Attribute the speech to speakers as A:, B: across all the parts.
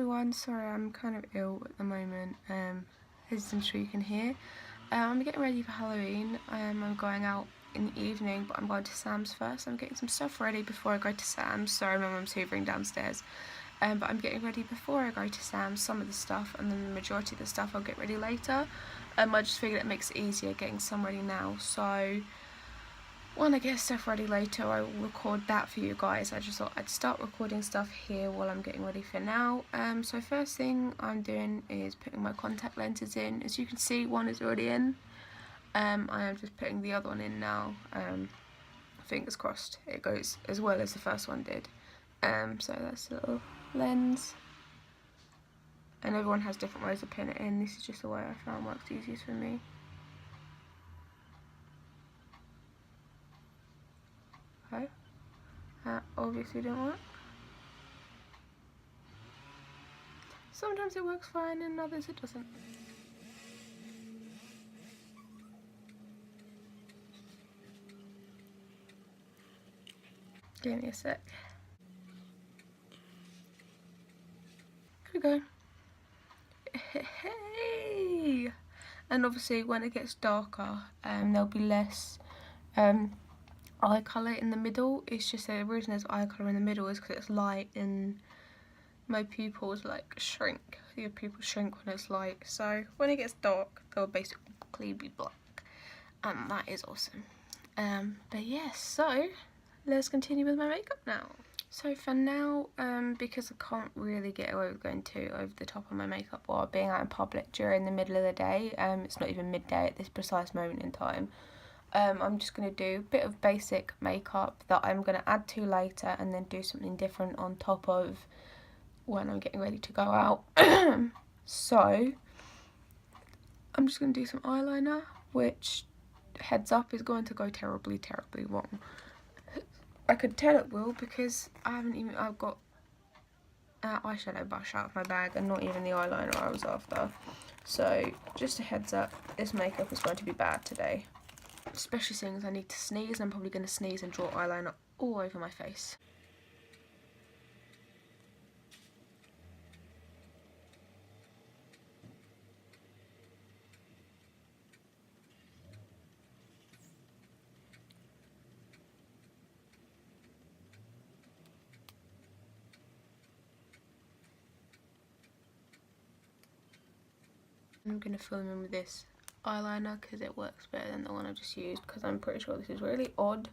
A: everyone, sorry I'm kind of ill at the moment, as I'm sure you can hear. I'm getting ready for Halloween. I'm going out in the evening, but I'm going to Sam's first. I'm getting some stuff ready before I go to Sam's. Sorry, my mum's hoovering downstairs. But I'm getting ready before I go to Sam's, some of the stuff, and then the majority of the stuff I'll get ready later. I just figured it makes it easier getting some ready now, so when I get stuff ready later, I will record that for you guys. I just thought I'd start recording stuff here while I'm getting ready for now. So first thing I'm doing is putting my contact lenses in. As you can see, one is already in. I am just putting the other one in now. Fingers crossed it goes as well as the first one did. So that's a little lens. And everyone has different ways of putting it in. This is just the way I found works easiest for me. Okay. That obviously didn't work. Sometimes it works fine and others it doesn't. Give me a sec. Here we go. Hey! And obviously when it gets darker, there'll be less eye colour in the middle. It's just the reason there's eye colour in the middle is because it's light and my pupils like shrink. Your pupils shrink when it's light. So when it gets dark, they'll basically be black. And that is awesome. But yes, so let's continue with my makeup now. So for now, because I can't really get away with going too over the top on my makeup while being out in public during the middle of the day, it's not even midday at this precise moment in time, I'm just going to do a bit of basic makeup that I'm going to add to later and then do something different on top of when I'm getting ready to go out. So I'm just going to do some eyeliner, which, heads up, is going to go terribly, terribly wrong. I could tell it will because I've got eyeshadow brush out of my bag and not even the eyeliner I was after. So just a heads up, this makeup is going to be bad today. Especially seeing as I need to sneeze, I'm probably going to sneeze and draw eyeliner all over my face. I'm going to fill them in with this eyeliner because it works better than the one I just used, because I'm pretty sure this is really odd,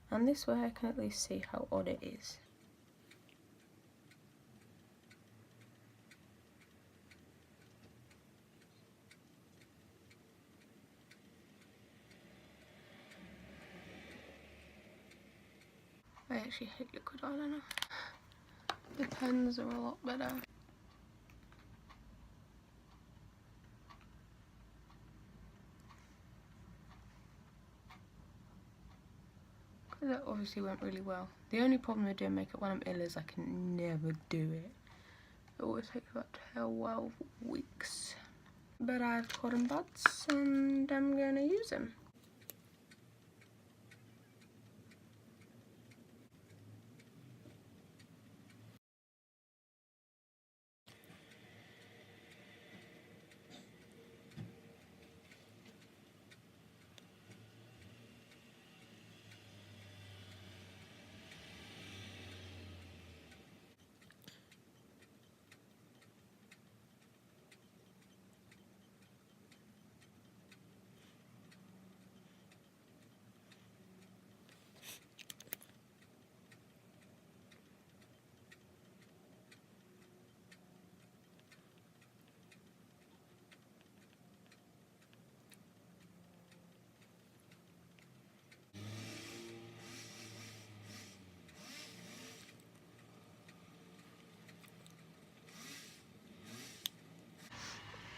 A: and this way I can at least see how odd it is. I actually hate liquid eyeliner. The pens are a lot better. That obviously went really well. The only problem with doing makeup when I'm ill is I can never do it. It always takes about 12 weeks. But I have cotton buds and I'm going to use them.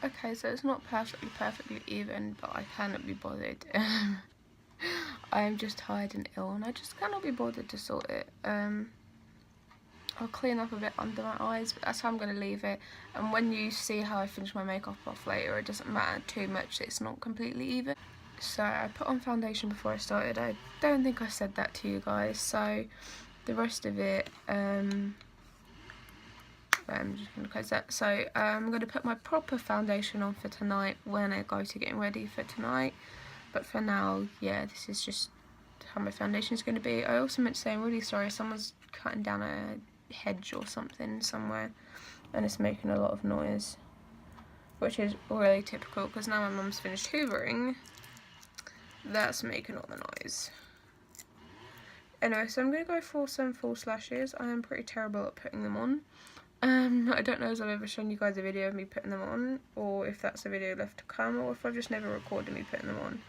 A: Okay, so it's not perfectly even, but I cannot be bothered. I am just tired and ill and I just cannot be bothered to sort it. I'll clean up a bit under my eyes, but that's how I'm going to leave it. And when you see how I finish my makeup off later, it doesn't matter too much, it's not completely even. So I put on foundation before I started. I don't think I said that to you guys. So the rest of it, I'm just going to close that. So I'm going to put my proper foundation on for tonight when I go to getting ready for tonight. But for now, yeah, this is just how my foundation is going to be. I also meant to say I'm really sorry. Someone's cutting down a hedge or something somewhere, and it's making a lot of noise, which is really typical because now my mum's finished hoovering. That's making all the noise. Anyway, so I'm going to go for some false lashes. I am pretty terrible at putting them on. I don't know if I've ever shown you guys a video of me putting them on, or if that's a video left to come, or if I've just never recorded me putting them on.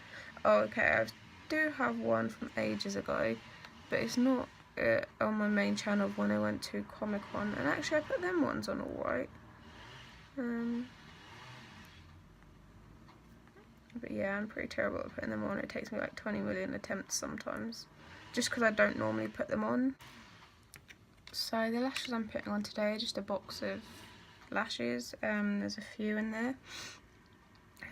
A: Oh, okay, I do have one from ages ago, but it's not on my main channel of when I went to Comic Con, and actually I put them ones on alright. But yeah, I'm pretty terrible at putting them on. It takes me like 20 million attempts sometimes, just because I don't normally put them on. So the lashes I'm putting on today are just a box of lashes. There's a few in there,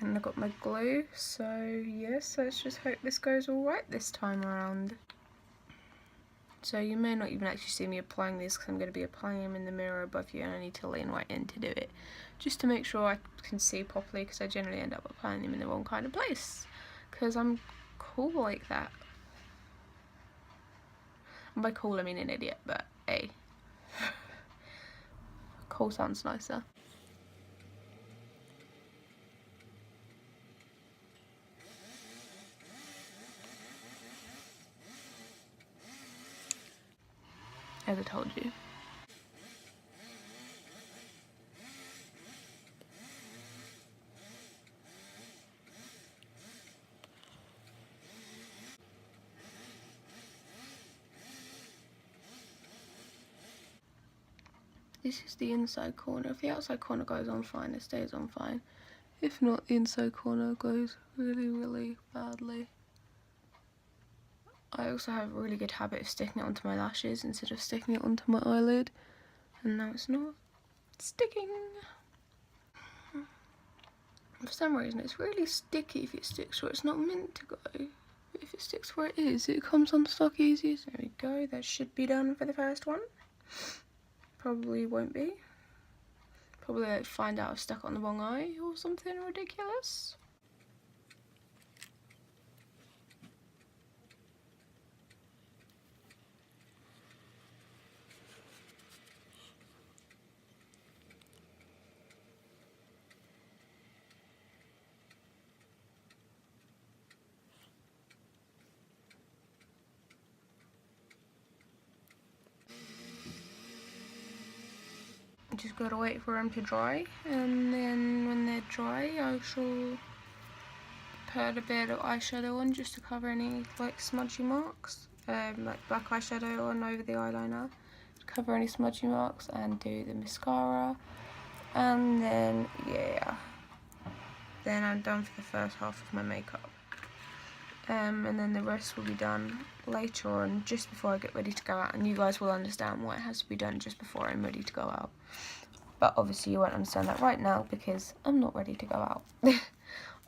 A: and I've got my glue. So yes, let's just hope this goes alright this time around. So you may not even actually see me applying these because I'm going to be applying them in the mirror above you, and I need to lean right in to do it, just to make sure I can see properly, because I generally end up applying them in the wrong kind of place, because I'm cool like that. And by cool I mean an idiot, but hey, cool sounds nicer. As I told you. This is the inside corner. If the outside corner goes on fine, it stays on fine. If not, the inside corner goes really, really badly. I also have a really good habit of sticking it onto my lashes instead of sticking it onto my eyelid, and now it's not sticking. For some reason it's really sticky if it sticks where it's not meant to go. But if it sticks where it is, it comes unstuck easy. So there we go, that should be done for the first one. Probably won't be. Probably like find out I've stuck it on the wrong eye or something ridiculous. Just gotta wait for them to dry, and then when they're dry I shall put a bit of eyeshadow on just to cover any like smudgy marks, like black eyeshadow on over the eyeliner to cover any smudgy marks, and do the mascara, and then yeah, then I'm done for the first half of my makeup. And then the rest will be done later on, just before I get ready to go out, and you guys will understand why it has to be done just before I'm ready to go out. But obviously you won't understand that right now because I'm not ready to go out.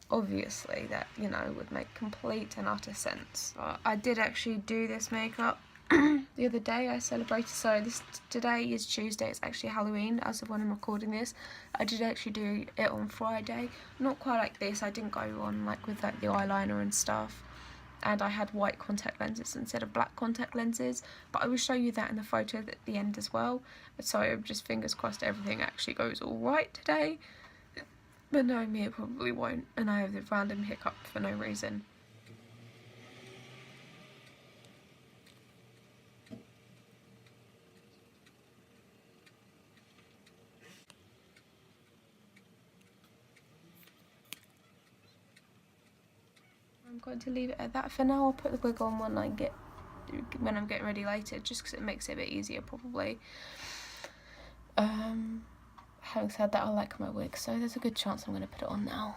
A: Obviously that, you know, would make complete and utter sense. I did actually do this makeup the other day. I celebrated, so today is Tuesday, it's actually Halloween as of when I'm recording this. I did actually do it on Friday, not quite like this. I didn't go on like with like the eyeliner and stuff, and I had white contact lenses instead of black contact lenses, but I will show you that in the photo at the end as well. So just fingers crossed everything actually goes alright today, but knowing me it probably won't, and I have the random hiccup for no reason. I'm going to leave it at that for now. I'll put the wig on when I'm getting ready later, just because it makes it a bit easier probably. Having said that, I like my wig, so there's a good chance I'm going to put it on now.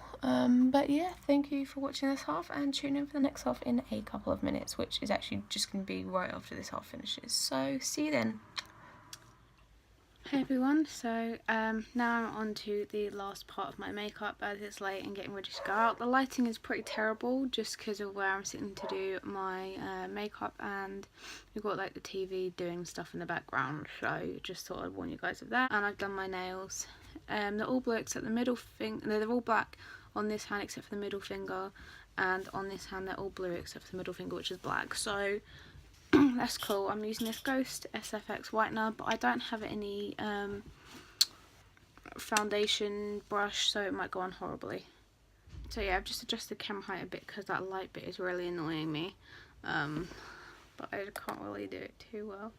A: But yeah, thank you for watching this half, and tune in for the next half in a couple of minutes, which is actually just going to be right after this half finishes. So see you then.
B: Hey everyone, so now I'm on to the last part of my makeup as it's late and getting ready to go out. The lighting is pretty terrible just because of where I'm sitting to do my makeup, and we've got like the TV doing stuff in the background, so just thought I'd warn you guys of that. And I've done my nails. They're all blue except the middle finger. They're all black on this hand except for the middle finger, and on this hand they're all blue except for the middle finger, which is black. So that's cool. I'm using this Ghost SFX whitener, but I don't have any foundation brush, so it might go on horribly. So yeah, I've just adjusted the camera height a bit because that light bit is really annoying me, but I can't really do it too well.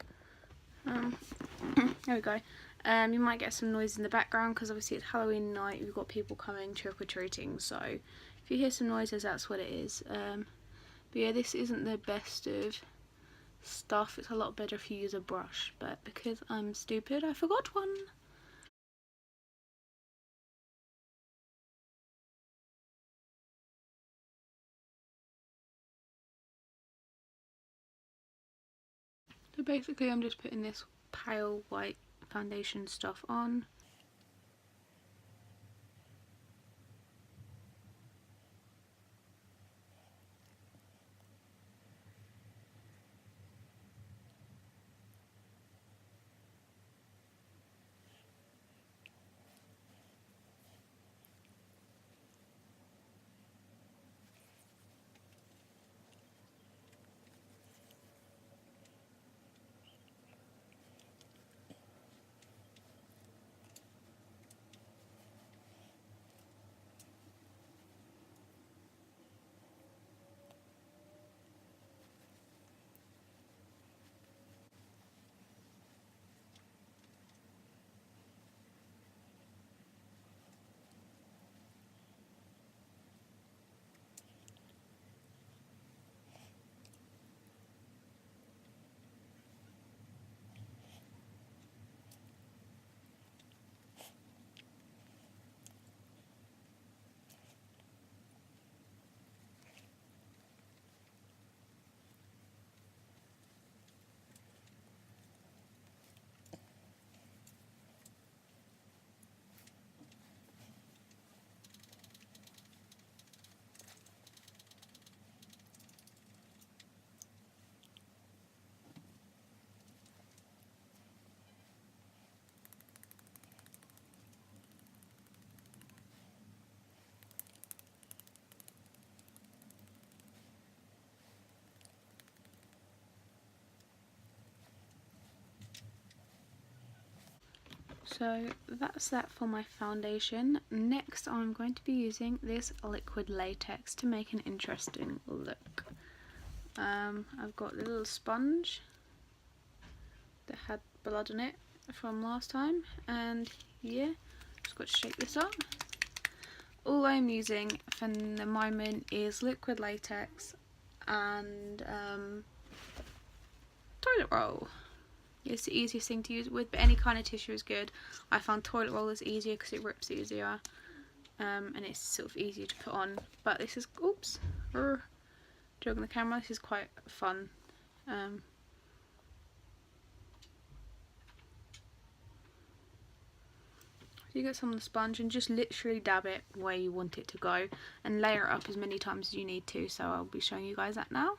B: There we go. You might get some noise in the background because obviously it's Halloween night, we've got people coming trick-or-treating, so if you hear some noises, that's what it is. But yeah, this isn't the best of stuff. It's a lot better if you use a brush, but because I'm stupid, I forgot one. So basically I'm just putting this pale white foundation stuff on. So that's that for my foundation. Next I'm going to be using this liquid latex to make an interesting look. I've got a little sponge that had blood on it from last time, and yeah, just got to shake this up. All I'm using for the moment is liquid latex and toilet roll. It's the easiest thing to use with, but any kind of tissue is good. I found toilet roll is easier because it rips easier, and it's sort of easier to put on. But this is, oops, jogging the camera, this is quite fun. So you get some of the sponge and just literally dab it where you want it to go and layer it up as many times as you need to, so I'll be showing you guys that now.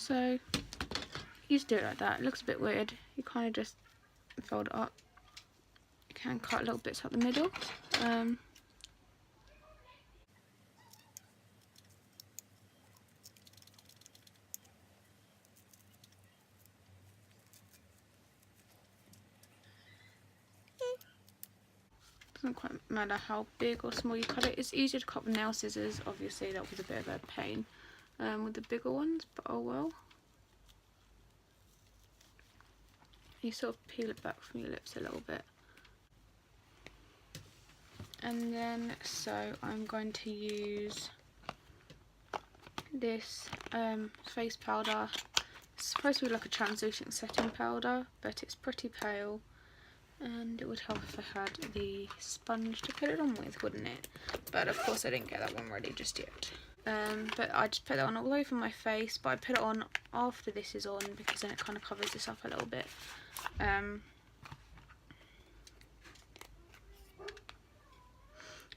B: So you just do it like that. It looks a bit weird. You kind of just fold it up. You can cut little bits out the middle. Doesn't quite matter how big or small you cut it. It's easier to cut with nail scissors. Obviously that was a bit of a pain with the bigger ones, but oh well. You sort of peel it back from your lips a little bit. And then, so I'm going to use this face powder. It's supposed to be like a translucent setting powder, but it's pretty pale. And it would help if I had the sponge to put it on with, wouldn't it? But of course I didn't get that one ready just yet. But I just put that on all over my face, but I put it on after this is on because then it kind of covers this up a little bit. You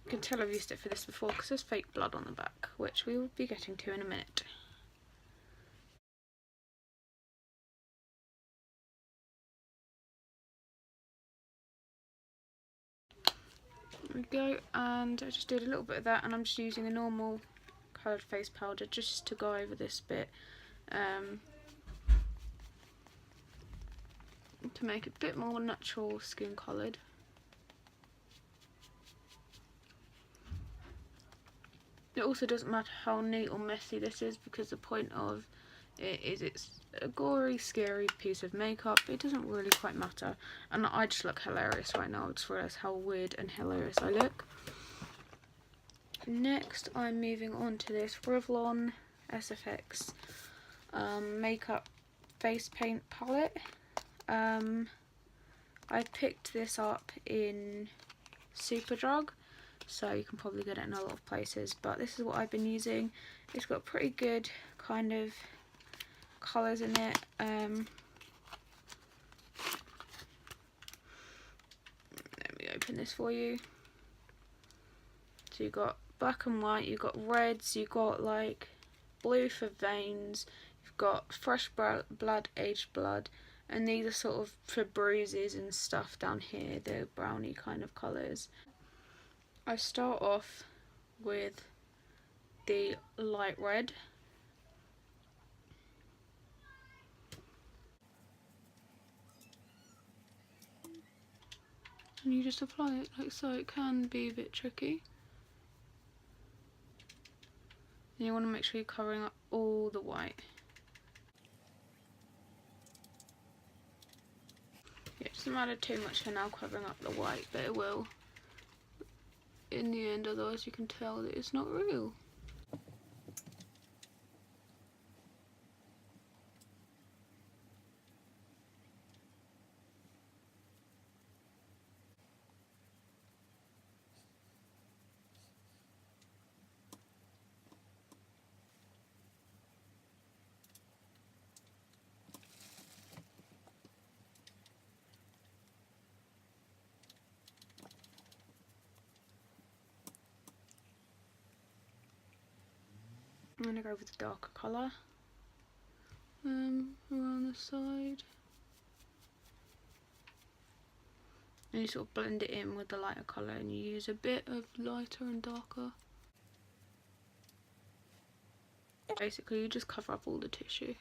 B: can tell I've used it for this before because there's fake blood on the back, which we will be getting to in a minute. There we go, and I just did a little bit of that, and I'm just using a normal coloured face powder just to go over this bit to make it a bit more natural skin coloured. It also doesn't matter how neat or messy this is because the point of it is it's a gory, scary piece of makeup. It doesn't really quite matter, and I just look hilarious right now. I just realised how weird and hilarious I look. Next I'm moving on to this Revlon SFX makeup face paint palette. I picked this up in Superdrug, so you can probably get it in a lot of places, but this is what I've been using. It's got pretty good kind of colours in it. Let me open this for you. So you've got black and white, you've got reds, you've got like blue for veins, you've got fresh blood, aged blood, and these are sort of for bruises and stuff down here, the browny kind of colours. I start off with the light red. And you just apply it like so. It can be a bit tricky. And you want to make sure you're covering up all the white. Yeah, it doesn't matter too much for now covering up the white, but it will in the end, otherwise you can tell that it's not real. I'm going to go with the darker colour around the side. And you sort of blend it in with the lighter colour and you use a bit of lighter and darker. Basically you just cover up all the tissue.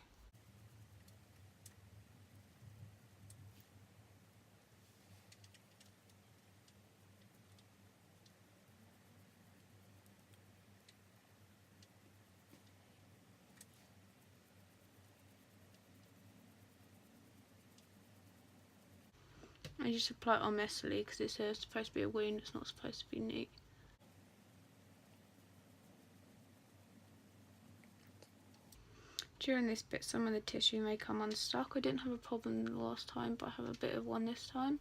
B: I just apply it on messily because it's supposed to be a wound, it's not supposed to be neat. During this bit some of the tissue may come unstuck. I didn't have a problem the last time, but I have a bit of one this time.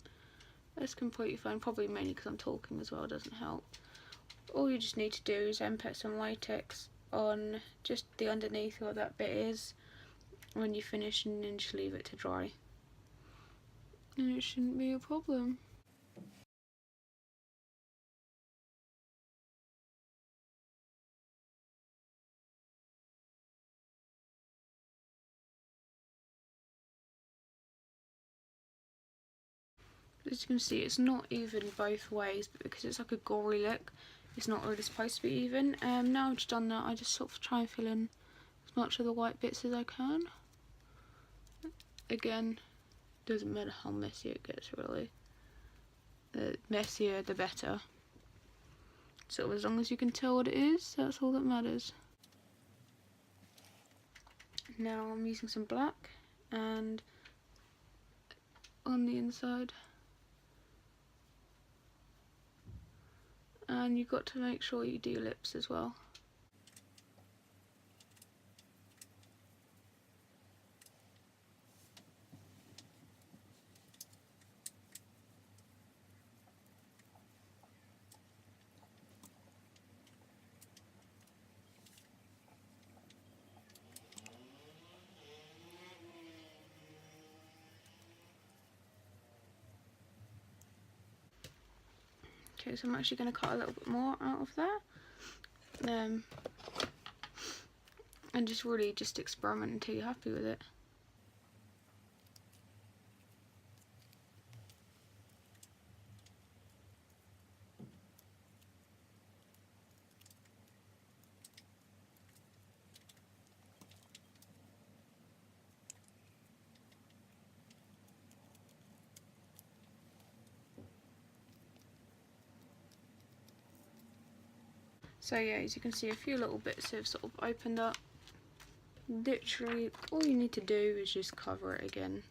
B: That's completely fine, probably mainly because I'm talking as well, doesn't help. All you just need to do is then put some latex on just the underneath where that bit is when you finish, and then just leave it to dry. And it shouldn't be a problem. As you can see, it's not even both ways, but because it's like a gory look, it's not really supposed to be even. Now I've just done that, I just sort of try and fill in as much of the white bits as I can. Again, doesn't matter how messy it gets really. The messier the better. So as long as you can tell what it is, that's all that matters. Now I'm using some black and on the inside. And you've got to make sure you do your lips as well. Okay, so I'm actually going to cut a little bit more out of that. And just really just experiment until you're happy with it. So yeah, as you can see, a few little bits have sort of opened up. Literally, all you need to do is just cover it again.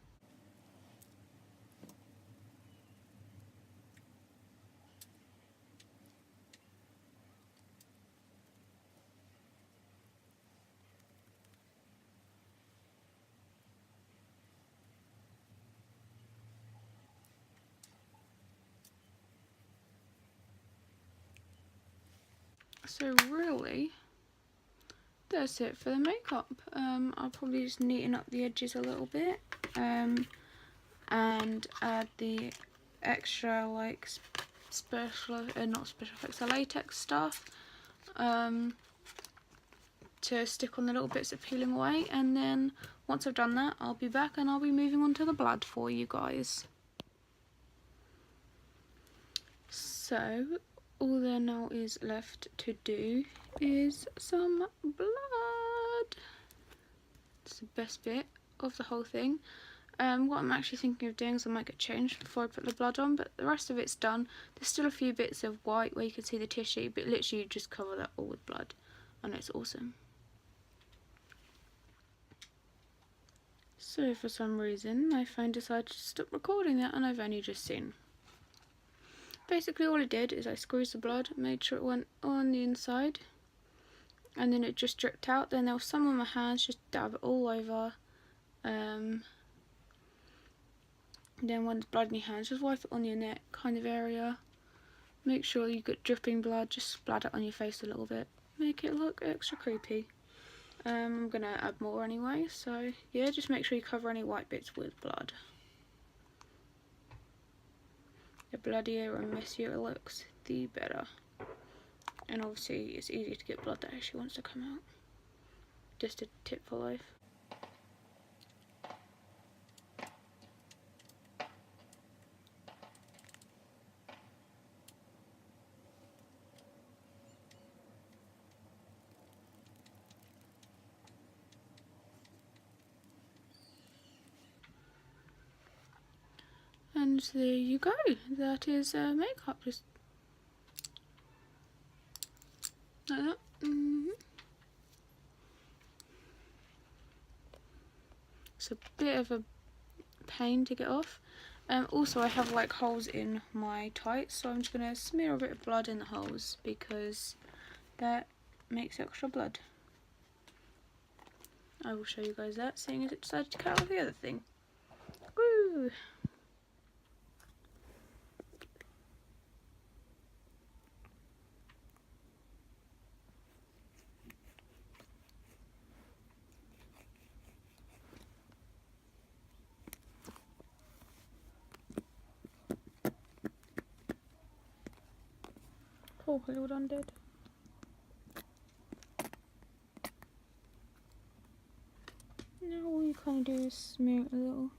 B: So really, that's it for the makeup. I'll probably just neaten up the edges a little bit, and add the extra like special, not special effects, the latex stuff, to stick on the little bits that are peeling away. And then once I've done that, I'll be back and I'll be moving on to the blood for you guys. So all there now is left to do is some blood. It's the best bit of the whole thing. What I'm actually thinking of doing is I might get changed before I put the blood on, but the rest of it's done. There's still a few bits of white where you can see the tissue, but literally you just cover that all with blood, and it's awesome. So for some reason my phone decided to stop recording that, and I've only just seen. Basically all I did is I squeezed the blood, made sure it went on the inside, and then it just dripped out. Then there was some on my hands, just dab it all over. Then when there's blood in your hands, just wipe it on your neck kind of area. Make sure you get dripping blood, just splatter it on your face a little bit. Make it look extra creepy. I'm going to add more anyway, so yeah, just make sure you cover any white bits with blood. The bloodier and messier it looks, the better. And obviously it's easy to get blood that actually wants to come out. Just a tip for life. And there you go, that is makeup, just like that. It's a bit of a pain to get off. Also I have like holes in my tights, so I'm just going to smear a bit of blood in the holes because that makes extra blood. I will show you guys that, seeing as it decided to cut out the other thing. Woo! Poor Hollywood Undead. Now all you kind of do is smear it a little.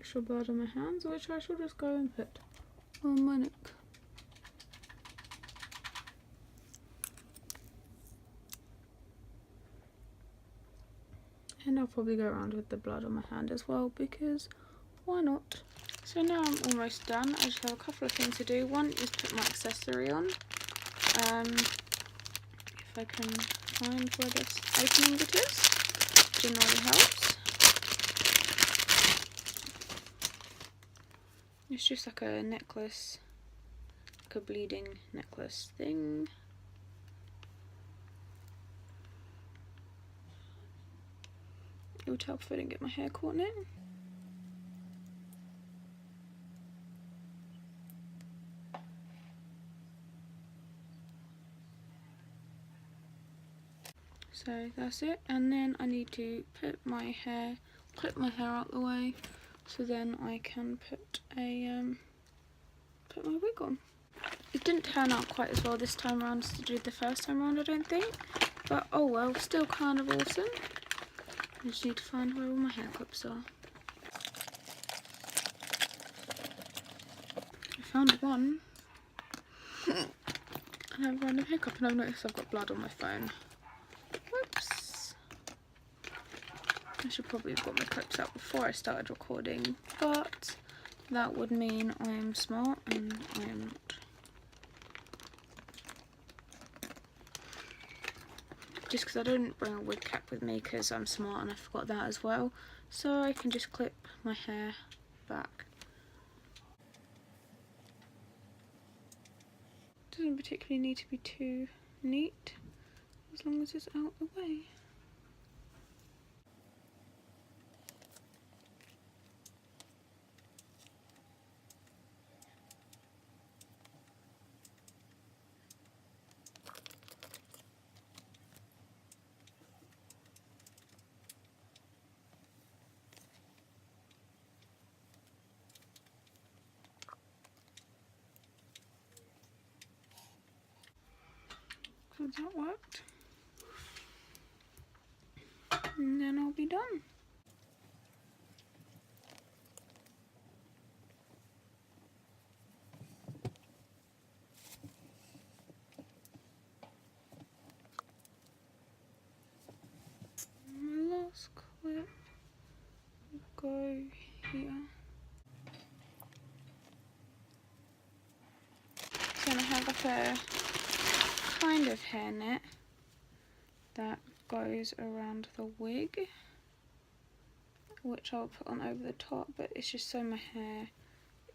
B: extra blood on my hands, which I shall just go and put on my neck. And I'll probably go around with the blood on my hand as well, because why not? So now I'm almost done. I just have a couple of things to do. One is put my accessory on. If I can find where this opening bit is, generally helps. It's just like a necklace, like a bleeding necklace thing. It would help if I didn't get my hair caught in it. So that's it, and then I need to clip my hair out the way, so then I can put my wig on. It didn't turn out quite as well this time around as it did the first time around, I don't think, but oh well, still kind of awesome. I just need to find where all my hair clips are. I found one. I have a random hair clip, and I've noticed I've got blood on my phone. Whoops. I should probably have got my clips out before I started recording, but that would mean I am smart, and I am not. Just because I didn't bring a wig cap with me because I'm smart and I forgot that as well, so I can just clip my hair back. Doesn't particularly need to be too neat, as long as it's out the way. So that worked. And then I'll be done. My last clip will go here. So I have like a kind of hairnet that goes around the wig, which I'll put on over the top, but it's just so my hair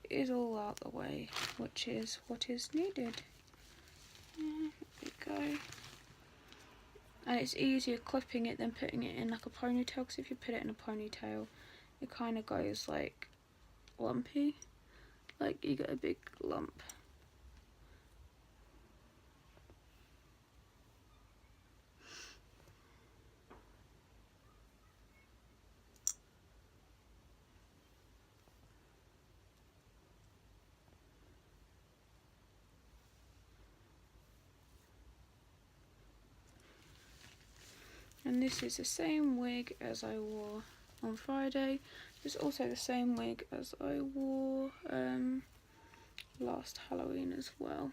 B: is all out the way, which is what is needed. There we go. And it's easier clipping it than putting it in like a ponytail, because if you put it in a ponytail, it kind of goes like lumpy, like you get a big lump. And this is the same wig as I wore on Friday. It's also the same wig as I wore last Halloween as well.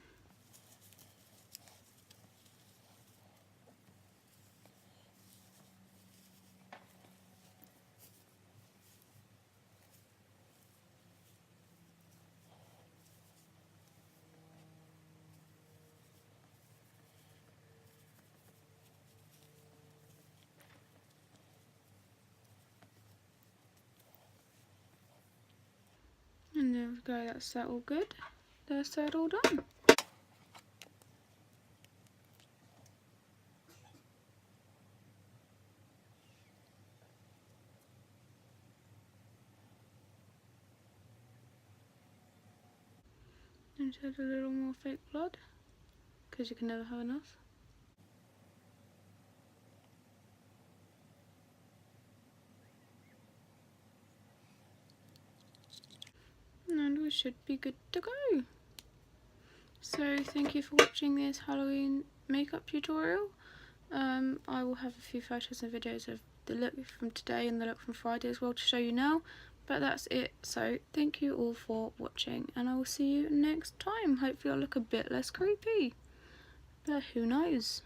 B: And there we go, that's that all good. That's that all done. And just add a little more fake blood, because you can never have enough. And we should be good to go. So thank you for watching this Halloween makeup tutorial. I will have a few photos and videos of the look from today and the look from Friday as well to show you now, But that's it. So thank you all for watching, and I will see you next time. Hopefully I'll look a bit less creepy. But who knows?